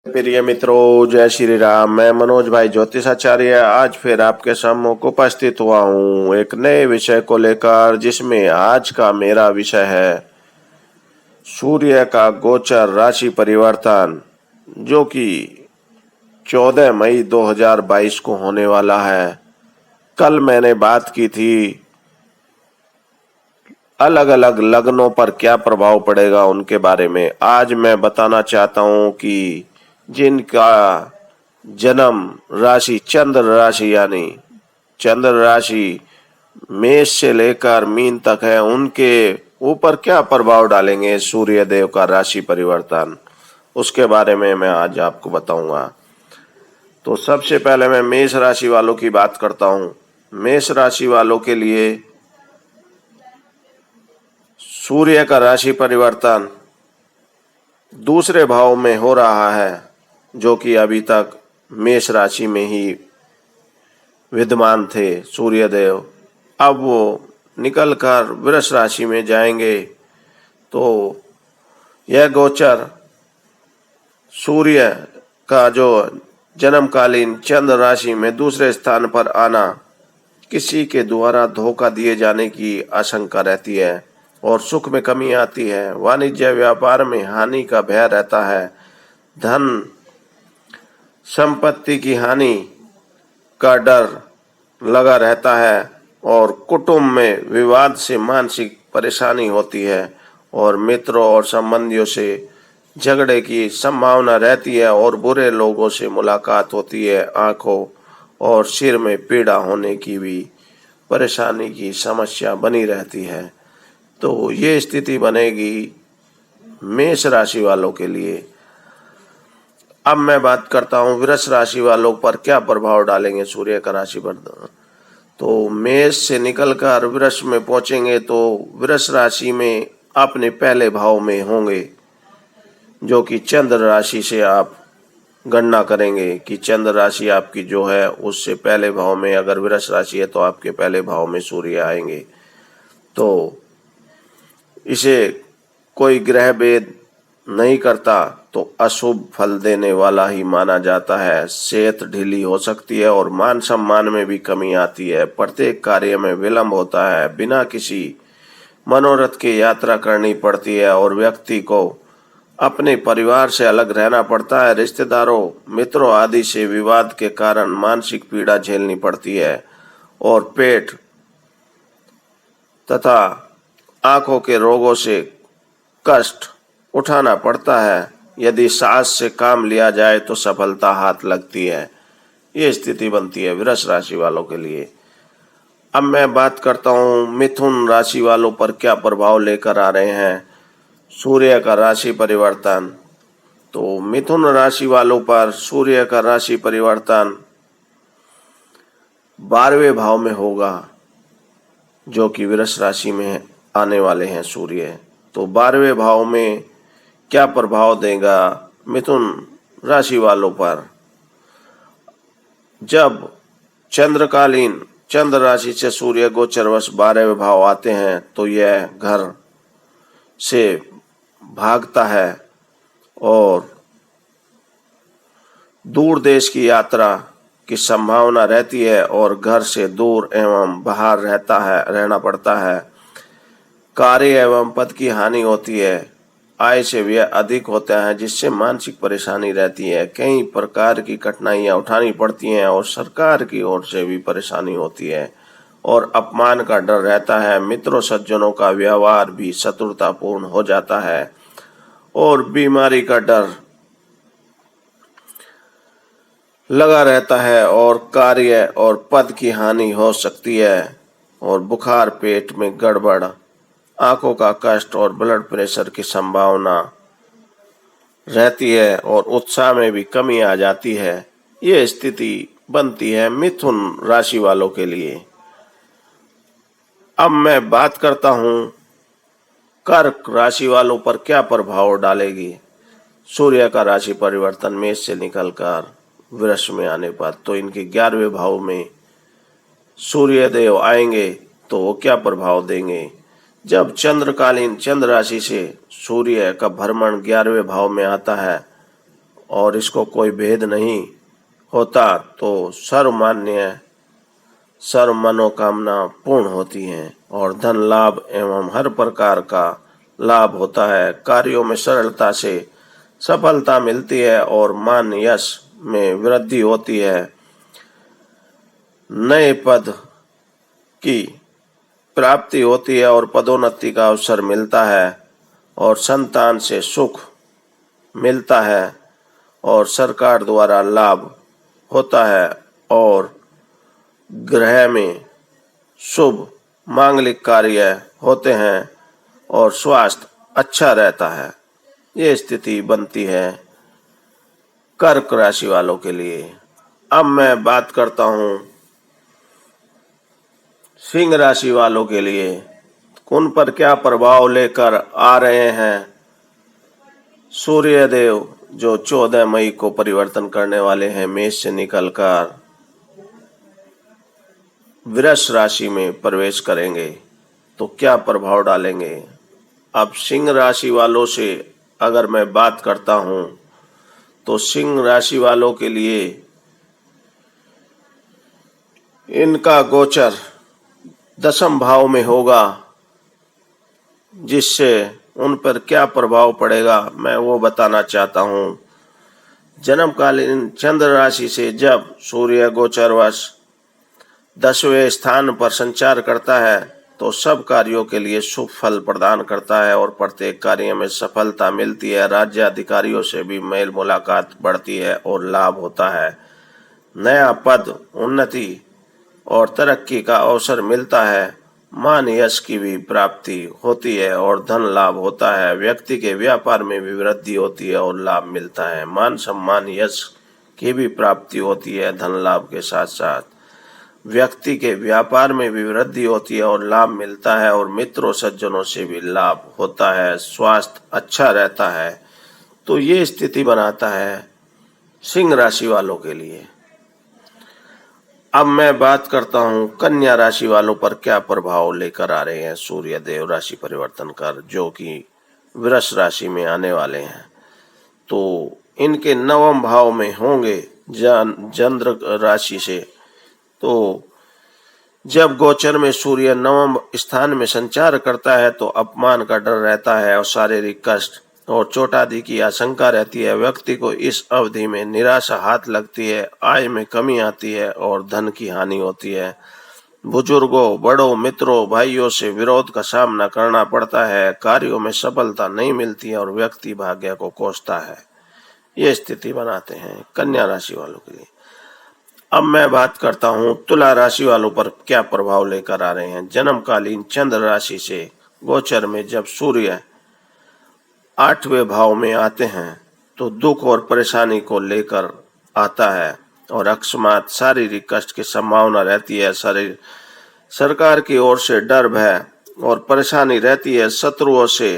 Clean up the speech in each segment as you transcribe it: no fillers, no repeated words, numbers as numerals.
प्रिय मित्रों, जय श्री राम। मैं मनोज भाई ज्योतिषाचार्य आज फिर आपके सम्मुख उपस्थित हुआ हूँ एक नए विषय को लेकर, जिसमें आज का मेरा विषय है सूर्य का गोचर राशि परिवर्तन, जो कि 14 मई 2022 को होने वाला है। कल मैंने बात की थी अलग अलग लग्नों पर क्या प्रभाव पड़ेगा उनके बारे में। आज मैं बताना चाहता हूँ कि जिनका जन्म राशि चंद्र राशि यानी चंद्र राशि मेष से लेकर मीन तक है, उनके ऊपर क्या प्रभाव डालेंगे सूर्य देव का राशि परिवर्तन, उसके बारे में मैं आज आपको बताऊंगा। तो सबसे पहले मैं मेष राशि वालों की बात करता हूँ। मेष राशि वालों के लिए सूर्य का राशि परिवर्तन दूसरे भाव में हो रहा है, जो कि अभी तक मेष राशि में ही विद्यमान थे सूर्य देव। अब वो निकलकर वृष राशि में जाएंगे, तो यह गोचर सूर्य का जो जन्मकालीन चंद्र राशि में दूसरे स्थान पर आना किसी के द्वारा धोखा दिए जाने की आशंका रहती है और सुख में कमी आती है। वाणिज्य व्यापार में हानि का भय रहता है। धन संपत्ति की हानि का डर लगा रहता है और कुटुंब में विवाद से मानसिक परेशानी होती है और मित्रों और संबंधियों से झगड़े की संभावना रहती है और बुरे लोगों से मुलाकात होती है। आंखों और सिर में पीड़ा होने की भी परेशानी की समस्या बनी रहती है। तो ये स्थिति बनेगी मेष राशि वालों के लिए। अब मैं बात करता हूँ वृष राशि वालों पर क्या प्रभाव डालेंगे सूर्य का राशि पर। तो मेष से निकलकर वृष में पहुंचेंगे तो वृष राशि में अपने पहले भाव में होंगे, जो कि चंद्र राशि से आप गणना करेंगे कि चंद्र राशि आपकी जो है उससे पहले भाव में, अगर वृष राशि है तो आपके पहले भाव में सूर्य आएंगे। तो इसे कोई ग्रह भेद नहीं करता, तो अशुभ फल देने वाला ही माना जाता है। सेहत ढीली हो सकती है और मान सम्मान में भी कमी आती है। प्रत्येक कार्य में विलंब होता है। बिना किसी मनोरथ की यात्रा करनी पड़ती है और व्यक्ति को अपने परिवार से अलग रहना पड़ता है। रिश्तेदारों, मित्रों आदि से विवाद के कारण मानसिक पीड़ा झेलनी पड़ती है और पेट तथा आंखों के रोगों से कष्ट उठाना पड़ता है। यदि साहस से काम लिया जाए तो सफलता हाथ लगती है। ये स्थिति बनती है वृष राशि वालों के लिए। अब मैं बात करता हूँ मिथुन राशि वालों पर क्या प्रभाव लेकर आ रहे हैं सूर्य का राशि परिवर्तन। तो मिथुन राशि वालों पर सूर्य का राशि परिवर्तन 12वें भाव में होगा, जो कि वृष राशि में आने वाले हैं सूर्य। तो 12वें भाव में क्या प्रभाव देगा मिथुन राशि वालों पर। जब चंद्रकालीन चंद्र राशि से सूर्य गोचरवश 12वें भाव आते हैं तो यह घर से भागता है और दूर देश की यात्रा की संभावना रहती है और घर से दूर एवं बाहर रहना पड़ता है। कार्य एवं पद की हानि होती है। आय से व्यय अधिक होता है, जिससे मानसिक परेशानी रहती है। कई प्रकार की कठिनाइयां उठानी पड़ती हैं और सरकार की ओर से भी परेशानी होती है और अपमान का डर रहता है। मित्रों सज्जनों का व्यवहार भी शत्रुतापूर्ण हो जाता है और बीमारी का डर लगा रहता है और कार्य और पद की हानि हो सकती है और बुखार, पेट में गड़बड़, आंखों का कष्ट और ब्लड प्रेशर की संभावना रहती है और उत्साह में भी कमी आ जाती है। ये स्थिति बनती है मिथुन राशि वालों के लिए। अब मैं बात करता हूँ कर्क राशि वालों पर क्या प्रभाव डालेगी सूर्य का राशि परिवर्तन मेष से निकलकर वृष में आने पर। तो इनके 11वें भाव में सूर्य देव आएंगे तो वो क्या प्रभाव देंगे। जब चंद्रकालीन चंद्र राशि से सूर्य का भ्रमण 11वें भाव में आता है और इसको कोई भेद नहीं होता तो सर्व मनोकामना पूर्ण होती हैं और धन लाभ एवं हर प्रकार का लाभ होता है। कार्यों में सरलता से सफलता मिलती है और मान यश में वृद्धि होती है। नए पद की प्राप्ति होती है और पदोन्नति का अवसर मिलता है और संतान से सुख मिलता है और सरकार द्वारा लाभ होता है और गृह में शुभ मांगलिक कार्य होते हैं और स्वास्थ्य अच्छा रहता है। ये स्थिति बनती है कर्क राशि वालों के लिए। अब मैं बात करता हूँ सिंह राशि वालों के लिए, उन पर क्या प्रभाव लेकर आ रहे हैं सूर्य देव, जो 14 मई को परिवर्तन करने वाले हैं मेष से निकलकर वृष राशि में प्रवेश करेंगे, तो क्या प्रभाव डालेंगे। अब सिंह राशि वालों से अगर मैं बात करता हूं तो सिंह राशि वालों के लिए इनका गोचर 10वें भाव में होगा, जिससे उन पर क्या प्रभाव पड़ेगा मैं वो बताना चाहता हूँ। जन्मकालीन चंद्र राशि से जब सूर्य गोचरवश 10वें स्थान पर संचार करता है तो सब कार्यों के लिए शुभ फल प्रदान करता है और प्रत्येक कार्य में सफलता मिलती है। राज्य अधिकारियों से भी मेल मुलाकात बढ़ती है और लाभ होता है। नया पद, उन्नति और तरक्की का अवसर मिलता है। मान यश की भी प्राप्ति होती है और धन लाभ होता है। व्यक्ति के व्यापार में भी वृद्धि होती है और लाभ मिलता है। मान सम्मान यश की भी प्राप्ति होती है। धन लाभ के साथ साथ व्यक्ति के व्यापार में भी वृद्धि होती है और लाभ मिलता है और मित्रों सज्जनों से भी लाभ होता है। स्वास्थ्य अच्छा रहता है। तो ये स्थिति बनाता है सिंह राशि वालों के लिए। अब मैं बात करता हूँ कन्या राशि वालों पर क्या प्रभाव लेकर आ रहे हैं सूर्य देव राशि परिवर्तन कर, जो कि वृष राशि में आने वाले हैं। तो इनके 9वें भाव में होंगे चंद्र राशि से। तो जब गोचर में सूर्य 9वें स्थान में संचार करता है तो अपमान का डर रहता है और शारीरिक कष्ट और चोट आदि की आशंका रहती है। व्यक्ति को इस अवधि में निराशा हाथ लगती है, आय में कमी आती है और धन की हानि होती है। बुजुर्गों, बड़ों, मित्रों, भाइयों से विरोध का सामना करना पड़ता है। कार्यों में सफलता नहीं मिलती है और व्यक्ति भाग्य को कोसता है। ये स्थिति बनाते हैं कन्या राशि वालों के लिए। अब मैं बात करता हूँ तुला राशि वालों पर क्या प्रभाव लेकर आ रहे हैं। जन्मकालीन चंद्र राशि से गोचर में जब सूर्य 8वें भाव में आते हैं तो दुख और परेशानी को लेकर आता है और अकस्मात शारीरिक कष्ट की संभावना रहती है। सरकार की ओर से डर भय और परेशानी रहती है। शत्रुओं से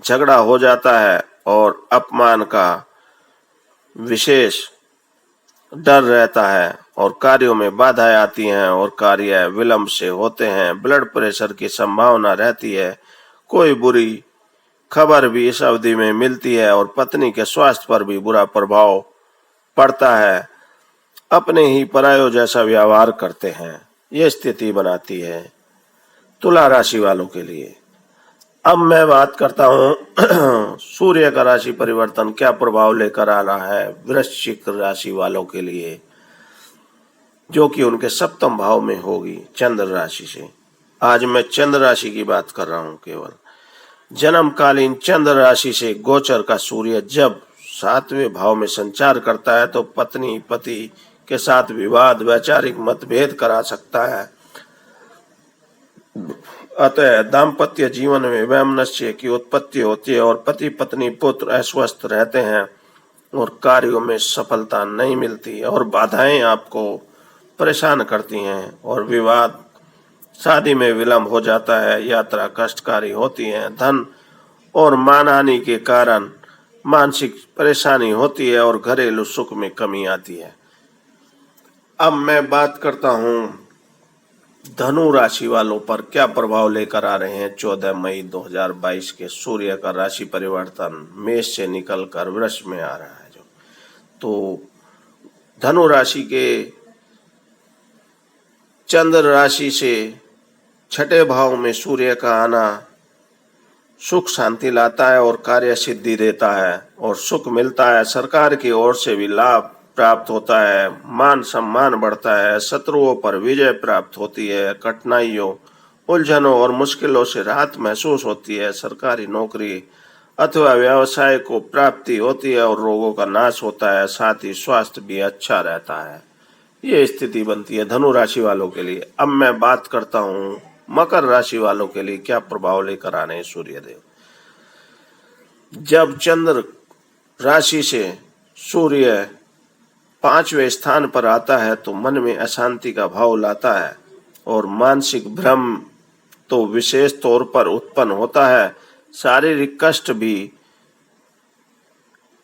झगड़ा हो जाता है और अपमान का विशेष डर रहता है और कार्यों में बाधाएं आती हैं और कार्य विलंब से होते हैं। ब्लड प्रेशर की संभावना रहती है। कोई बुरी खबर भी इस अवधि में मिलती है और पत्नी के स्वास्थ्य पर भी बुरा प्रभाव पड़ता है। अपने ही परायों जैसा व्यवहार करते हैं। ये स्थिति बनाती है तुला राशि वालों के लिए। अब मैं बात करता हूँ सूर्य का राशि परिवर्तन क्या प्रभाव लेकर आ रहा है वृश्चिक राशि वालों के लिए, जो कि उनके 7वें भाव में होगी चंद्र राशि से। आज मैं चंद्र राशि की बात कर रहा हूँ केवल। जन्मकालीन चंद्र राशि से गोचर का सूर्य जब 7वें भाव में संचार करता है तो पत्नी पति के साथ विवाद, वैचारिक मतभेद करा सकता है। अतः दाम्पत्य जीवन में वैमनस्य की उत्पत्ति होती है और पति पत्नी पुत्र अस्वस्थ रहते हैं और कार्यों में सफलता नहीं मिलती और बाधाएं आपको परेशान करती हैं और विवाद, शादी में विलंब हो जाता है। यात्रा कष्टकारी होती है। धन और मानहानि के कारण मानसिक परेशानी होती है और घरेलू सुख में कमी आती है। अब मैं बात करता हूँ धनु राशि वालों पर क्या प्रभाव लेकर आ रहे हैं 14 मई 2022 के सूर्य का राशि परिवर्तन मेष से निकलकर वृष में आ रहा है। जो तो धनु राशि के चंद्र राशि से छठे भाव में सूर्य का आना सुख शांति लाता है और कार्य सिद्धि देता है और सुख मिलता है। सरकार की ओर से भी लाभ प्राप्त होता है, मान सम्मान बढ़ता है, शत्रुओं पर विजय प्राप्त होती है, कठिनाइयों, उलझनों और मुश्किलों से राहत महसूस होती है, सरकारी नौकरी अथवा व्यवसाय को प्राप्ति होती है और रोगों का नाश होता है, साथ ही स्वास्थ्य भी अच्छा रहता है। ये स्थिति बनती है धनु राशि वालों के लिए। अब मैं बात करता हूँ मकर राशि वालों के लिए क्या प्रभाव लेकर आ रहे हैं सूर्यदेव। जब चंद्र राशि से सूर्य 5वें स्थान पर आता है तो मन में अशांति का भाव लाता है और मानसिक भ्रम तो विशेष तौर पर उत्पन्न होता है। शारीरिक कष्ट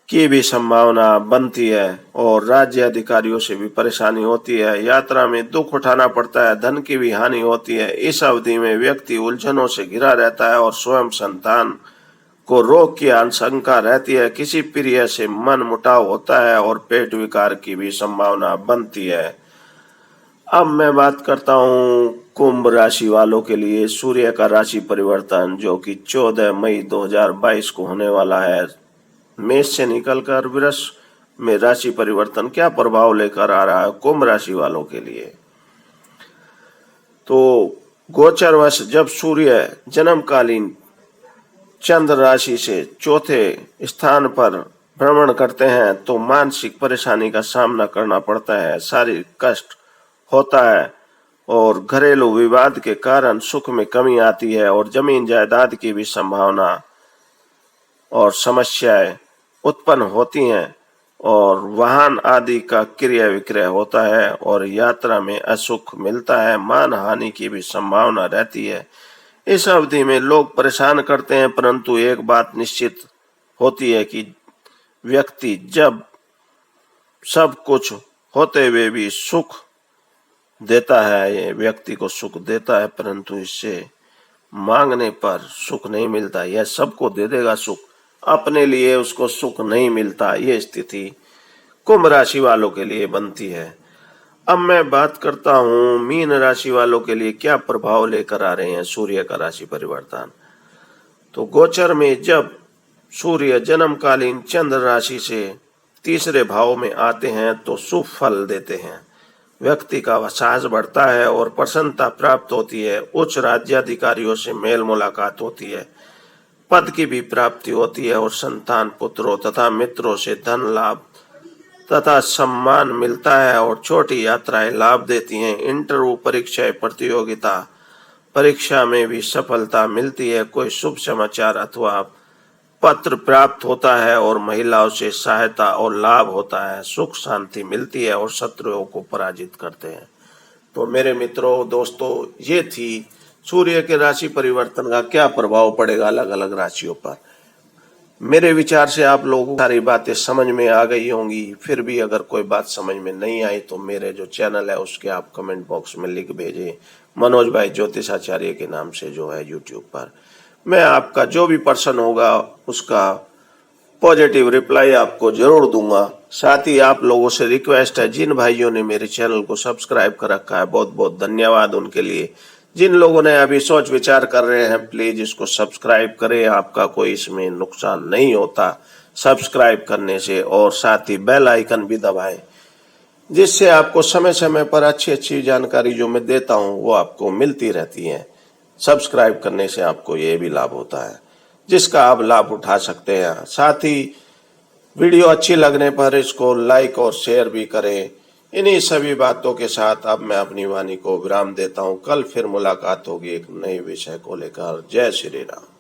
की भी संभावना बनती है और राज्य अधिकारियों से भी परेशानी होती है। यात्रा में दुख उठाना पड़ता है, धन की भी हानि होती है। इस अवधि में व्यक्ति उलझनों से घिरा रहता है और स्वयं संतान को रोग की आशंका रहती है। किसी प्रिय से मन मुटाव होता है और पेट विकार की भी संभावना बनती है। अब मैं बात करता हूँ कुंभ राशि वालों के लिए सूर्य का राशि परिवर्तन जो कि 14 मई 2022 को होने वाला है। मेष से निकलकर वृष में राशि परिवर्तन क्या प्रभाव लेकर आ रहा है कुंभ राशि वालों के लिए। तो गोचरवश जब सूर्य जन्मकालीन चंद्र राशि से चौथे स्थान पर भ्रमण करते हैं तो मानसिक परेशानी का सामना करना पड़ता है, शारीरिक कष्ट होता है और घरेलू विवाद के कारण सुख में कमी आती है और जमीन जायदाद की भी संभावना और समस्याएं उत्पन्न होती हैं और वाहन आदि का क्रय विक्रय होता है और यात्रा में असुख मिलता है, मान हानि की भी संभावना रहती है। इस अवधि में लोग परेशान करते हैं परंतु एक बात निश्चित होती है कि व्यक्ति जब सब कुछ होते हुए भी सुख देता है, ये व्यक्ति को सुख देता है परंतु इससे मांगने पर सुख नहीं मिलता। यह सबको दे देगा सुख, अपने लिए उसको सुख नहीं मिलता। ये स्थिति कुंभ राशि वालों के लिए बनती है। अब मैं बात करता हूँ मीन राशि वालों के लिए क्या प्रभाव लेकर आ रहे हैं सूर्य का राशि परिवर्तन। तो गोचर में जब सूर्य जन्मकालीन चंद्र राशि से तीसरे भाव में आते हैं तो शुभ फल देते हैं, व्यक्ति का साहस बढ़ता है और प्रसन्नता प्राप्त होती है। उच्च राज्याधिकारियों से मेल मुलाकात होती है, पद की भी प्राप्ति होती है और संतान पुत्रों तथा मित्रों से धन लाभ तथा सम्मान मिलता है और छोटी यात्राएं लाभ देती हैं। इंटरव्यू परीक्षा प्रतियोगिता परीक्षा में भी सफलता मिलती है। कोई शुभ समाचार अथवा पत्र प्राप्त होता है और महिलाओं से सहायता और लाभ होता है। सुख शांति मिलती है और शत्रुओं को पराजित करते हैं। तो मेरे मित्रों दोस्तों, ये थी सूर्य के राशि परिवर्तन का क्या प्रभाव पड़ेगा अलग अलग राशियों पर। मेरे विचार से आप लोगों को सारी बातें समझ में आ गई होंगी। फिर भी अगर कोई बात समझ में नहीं आई तो मेरे जो चैनल है उसके आप कमेंट बॉक्स में लिख भेजें, मनोज भाई ज्योतिषाचार्य के नाम से जो है यूट्यूब पर। मैं आपका जो भी पर्सन होगा उसका पॉजिटिव रिप्लाई आपको जरूर दूंगा। साथ ही आप लोगों से रिक्वेस्ट है, जिन भाइयों ने मेरे चैनल को सब्सक्राइब कर रखा है बहुत बहुत धन्यवाद उनके लिए। जिन लोगों ने अभी सोच विचार कर रहे हैं प्लीज इसको सब्सक्राइब करें, आपका कोई इसमें नुकसान नहीं होता सब्सक्राइब करने से। और साथ ही बेल आइकन भी दबाएं जिससे आपको समय समय पर अच्छी अच्छी जानकारी जो मैं देता हूं वो आपको मिलती रहती है। सब्सक्राइब करने से आपको ये भी लाभ होता है जिसका आप लाभ उठा सकते हैं। साथ ही वीडियो अच्छी लगने पर इसको लाइक और शेयर भी करें। इन्हीं सभी बातों के साथ अब मैं अपनी वाणी को विराम देता हूं। कल फिर मुलाकात होगी एक नए विषय को लेकर। जय श्री राम।